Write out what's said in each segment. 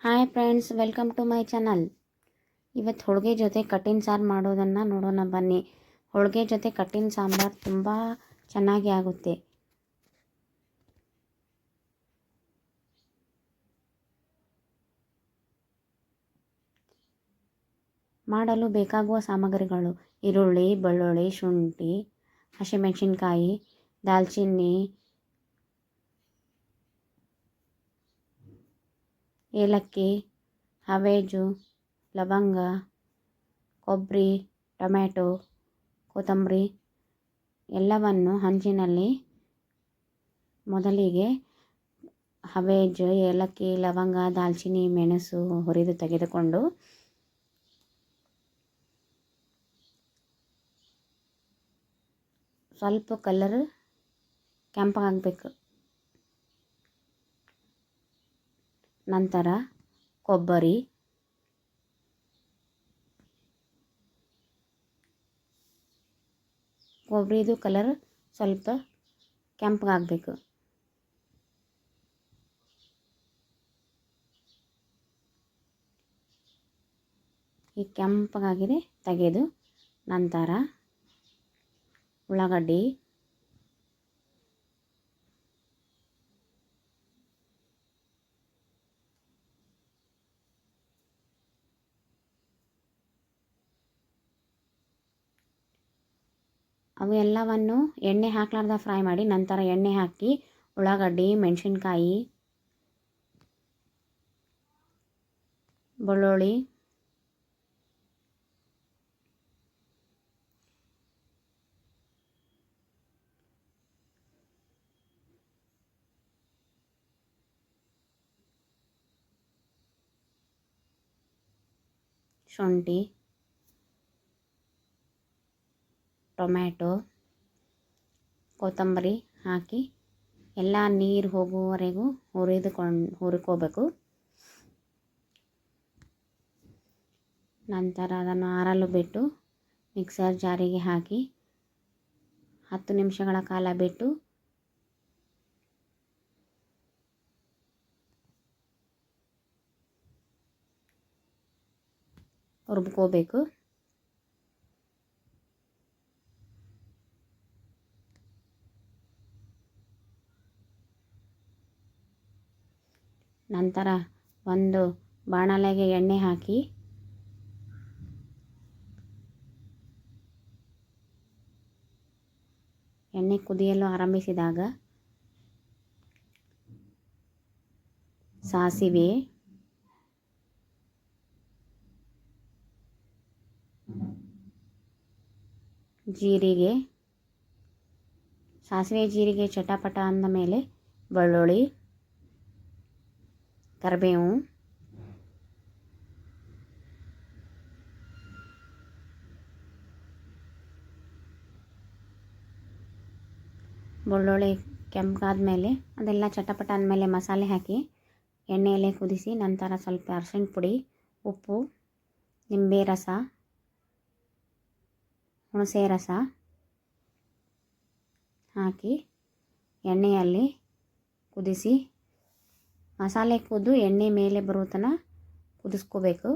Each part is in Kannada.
Hi friends, welcome to my channel. ಇವತ್ತು ಹೋಳಿಗೆ ಜೊತೆ ಕಟ್ಟಿನ ಸಾರು ಮಾಡೋದನ್ನು ನೋಡೋಣ ಬನ್ನಿ. ಹೋಳಿಗೆ ಜೊತೆ ಕಟ್ಟಿನ ಸಾಂಬಾರು ತುಂಬ ಚೆನ್ನಾಗಿ ಆಗುತ್ತೆ. ಮಾಡಲು ಬೇಕಾಗುವ ಸಾಮಗ್ರಿಗಳು: ಈರುಳ್ಳಿ, ಬೆಳ್ಳುಳ್ಳಿ, ಶುಂಠಿ, ಹಸಿಮೆಣಸಿನ್ಕಾಯಿ, ದಾಲ್ಚಿನ್ನಿ, ಏಲಕ್ಕಿ, ಹವೇಜು, ಲವಂಗ, ಕೊಬ್ಬರಿ, ಟೊಮ್ಯಾಟೊ, ಕೊತ್ತಂಬರಿ ಎಲ್ಲವನ್ನು ಹಂಚಿನಲ್ಲಿ ಮೊದಲಿಗೆ ಹವೇಜು, ಏಲಕ್ಕಿ, ಲವಂಗ, ದಾಲ್ಚಿನ್ನಿ, ಮೆಣಸು ಹುರಿದು ತೆಗೆದುಕೊಂಡು ಸ್ವಲ್ಪ ಕಲರ್ ಕೆಂಪಾಗಬೇಕು. ನಂತರ ಕೊಬ್ಬರಿದು ಕಲರ್ ಸ್ವಲ್ಪ ಕೆಂಪಗಾಗಬೇಕು. ಈ ಕೆಂಪಗಾಗಿದೆ ತೆಗೆದು ನಂತರ ಉಳ್ಳಾಗಡ್ಡಿ, ಅವು ಎಲ್ಲವನ್ನು ಎಣ್ಣೆ ಹಾಕ್ಲಾರ್ದ ಫ್ರೈ ಮಾಡಿ ನಂತರ ಎಣ್ಣೆ ಹಾಕಿ ಉಳ್ಳಾಗಡ್ಡಿ, ಮೆಣಸಿನ್ಕಾಯಿ, ಬೆಳ್ಳುಳ್ಳಿ, ಶುಂಠಿ, ಟೊಮ್ಯಾಟೊ, ಕೊತ್ತಂಬರಿ ಹಾಕಿ ಎಲ್ಲ ನೀರು ಹೋಗುವವರೆಗೂ ಹುರ್ಕೋಬೇಕು. ನಂತರ ಅದನ್ನು ಆರಲು ಬಿಟ್ಟು ಮಿಕ್ಸರ್ ಜಾರಿಗೆ ಹಾಕಿ 10 ನಿಮಿಷಗಳ ಕಾಲ ಬಿಟ್ಟು ರುಬ್ಕೋಬೇಕು. ನಂತರ ಒಂದು ಬಾಣಲೆಗೆ ಎಣ್ಣೆ ಹಾಕಿ ಎಣ್ಣೆ ಕುದಿಯಲು ಆರಂಭಿಸಿದಾಗ ಸಾಸಿವೆ, ಜೀರಿಗೆ, ಸಾಸಿವೆ ಜೀರಿಗೆ ಚಟಪಟ ಅಂದ ಮೇಲೆ ಬೆಳ್ಳುಳ್ಳಿ, ಕರಿಬೇವು, ಬೆಳ್ಳುಳ್ಳಿ ಕೆಂಪಾದ ಮೇಲೆ ಅದೆಲ್ಲ ಚಟಪಟ ಅಂದಮೇಲೆ ಮಸಾಲೆ ಹಾಕಿ ಎಣ್ಣೆಯಲ್ಲೇ ಕುದಿಸಿ ನಂತರ ಸ್ವಲ್ಪ ಅರಶಿನ ಪುಡಿ, ಉಪ್ಪು, ನಿಂಬೆ ರಸ, ಹುಣಸೆ ರಸ ಹಾಕಿ ಎಣ್ಣೆಯಲ್ಲಿ ಕುದಿಸಿ ಮಸಾಲೆ ಕುದ್ದು ಎಣ್ಣೆ ಮೇಲೆ ಬರೋ ತನಕ ಕುದಿಸ್ಕೋಬೇಕು.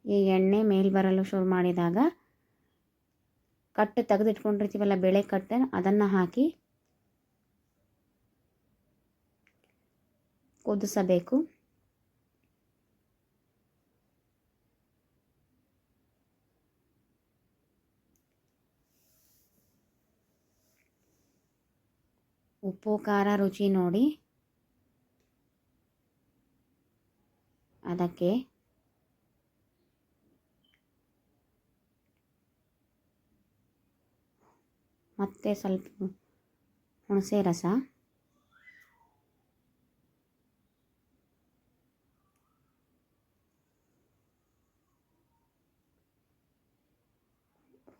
ಈ ಎಣ್ಣೆ ಮೇಲೆ ಬರಲು ಶುರು ಮಾಡಿದಾಗ ಕಟ್ಟು ತೆಗೆದಿಟ್ಕೊಂಡಿರ್ತೀವಲ್ಲ ಬೇಳೆ ಕಟ್ಟು, ಅದನ್ನು ಹಾಕಿ ಕುದಿಸಬೇಕು. ಉಪ್ಪು ಖಾರ ರುಚಿ ನೋಡಿ ಅದಕ್ಕೆ ಮತ್ತೆ ಸ್ವಲ್ಪ ಹುಣಸೆ ರಸ,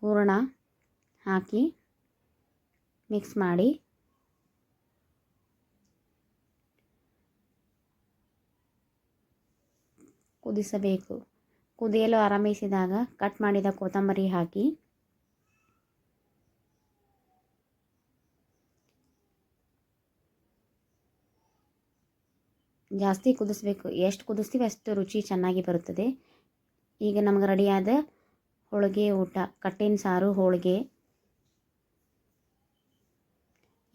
ಹೂರಣ ಹಾಕಿ ಮಿಕ್ಸ್ ಮಾಡಿ ಕುದಿಸಬೇಕು. ಕುದಿಯಲು ಆರಂಭಿಸಿದಾಗ ಕಟ್ ಮಾಡಿದ ಕೊತ್ತಂಬರಿ ಹಾಕಿ ಜಾಸ್ತಿ ಕುದಿಸ್ಬೇಕು. ಎಷ್ಟು ಕುದಿಸ್ತೀವಿ ಅಷ್ಟು ರುಚಿ ಚೆನ್ನಾಗಿ ಬರುತ್ತದೆ. ಈಗ ನಮ್ಗೆ ರೆಡಿಯಾದ ಹೋಳಿಗೆ ಊಟ, ಕಟ್ಟಿನ ಸಾರು ಹೋಳಿಗೆ.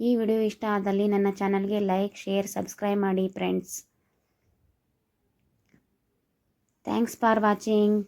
ಈ ವಿಡಿಯೋ ಇಷ್ಟ ಆದಲ್ಲಿ ನನ್ನ ಚಾನಲ್ಗೆ ಲೈಕ್, ಶೇರ್, ಸಬ್ಸ್ಕ್ರೈಬ್ ಮಾಡಿ ಫ್ರೆಂಡ್ಸ್. Thanks for watching.